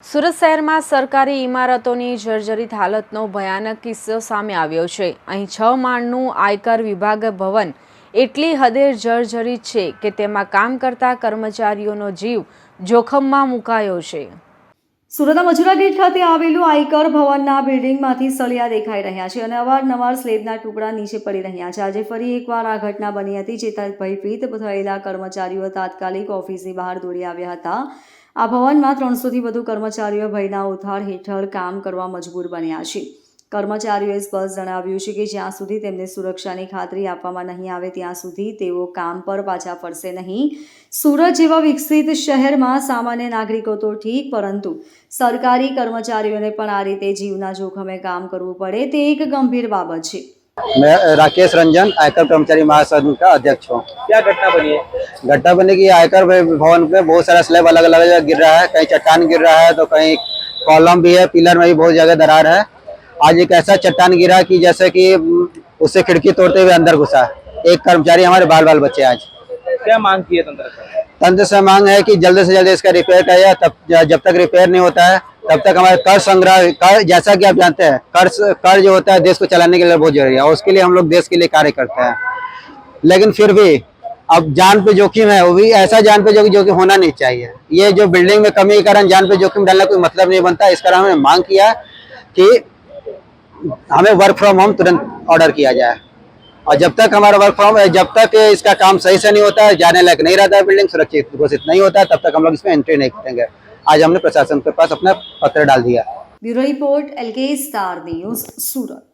સુરત શહેરમાં સરકારી ઇમારતોની જર્જરિત હાલતનો ભયાનક કિસ્સો સામે આવ્યો છે। અહીં 6 માળનું આયકર વિભાગ ભવન એટલી હદે જર્જરિત છે કે તેમાં કામ કરતા કર્મચારીઓનો જીવ જોખમમાં મુકાયો છે। સુરતના મજુરા ગેટ ખાતે આવેલું આયકર ભવનના બિલ્ડિંગમાંથી સળિયા દેખાઈ રહ્યા છે અને અવારનવાર સ્લેબના ટુકડા નીચે પડી રહ્યા છે। આજે ફરી એકવાર આ ઘટના બની હતી, જેથી ભયભીત થયેલા કર્મચારીઓ તાત્કાલિક ઓફિસની બહાર દોડી આવ્યા હતા। આ ભવનમાં 300થી વધુ કર્મચારીઓ ભયના ઓથાર હેઠળ કામ કરવા મજબૂર બન્યા છે। કર્મચારીઓએ સ્પષ્ટ જણાવ્યું છે કે જ્યાં સુધી તેમને સુરક્ષાની ખાતરી આપવામાં નહીં આવે ત્યાં સુધી તેઓ કામ પર પાછા ફરશે નહીં। સુરત જેવા વિકસિત શહેરમાં સામાન્ય નાગરિકો તો ઠીક, પરંતુ સરકારી કર્મચારીઓને પણ આ રીતે જીવના જોખમે કામ કરવું પડે તે એક ગંભીર બાબત છે। मैं राकेश रंजन आयकर कर्मचारी महासंघ का अध्यक्ष हूँ। क्या घटना बनी है? घटना बनी कि आयकर भवन पे बहुत सारा स्लैब अलग अलग जगह गिर रहा है, कहीं चट्टान गिर रहा है तो कहीं कॉलम भी है, पिलर में भी बहुत जगह दरार है। आज एक ऐसा चट्टान गिरा कि जैसे कि उससे खिड़की तोड़ते हुए अंदर घुसा। एक कर्मचारी हमारे बाल बाल बचे। आज क्या मांग की है तंत्र से? तंत्र से मांग है कि जल्द से जल्द इसका रिपेयर किया। तब जब तक रिपेयर नहीं होता है तब तक हमारे कर संग्रह, कर जैसा कि आप जानते हैं कर जो होता है देश को चलाने के लिए बहुत जरूरी है और उसके लिए हम लोग देश के लिए कार्य करते हैं। लेकिन फिर भी अब जान पे जोखिम है, वो भी ऐसा जान पे जोखिम होना नहीं चाहिए। ये जो बिल्डिंग में कमी के कारण जान पे जोखिम डालना कोई मतलब नहीं बनता। इस कारण हमने मांग किया कि हमें वर्क फ्रॉम होम तुरंत ऑर्डर किया जाए और जब तक हमारा वर्क फ्रॉम जब तक इसका काम सही से नहीं होता है, जाने लायक नहीं रहता है, बिल्डिंग सुरक्षित घोषित नहीं होता है, तब तक हम लोग इसमें एंट्री नहीं करेंगे। आज हमने प्रशासन के पास अपना पत्र डाल दिया। Bureau report LK star news, सूरत।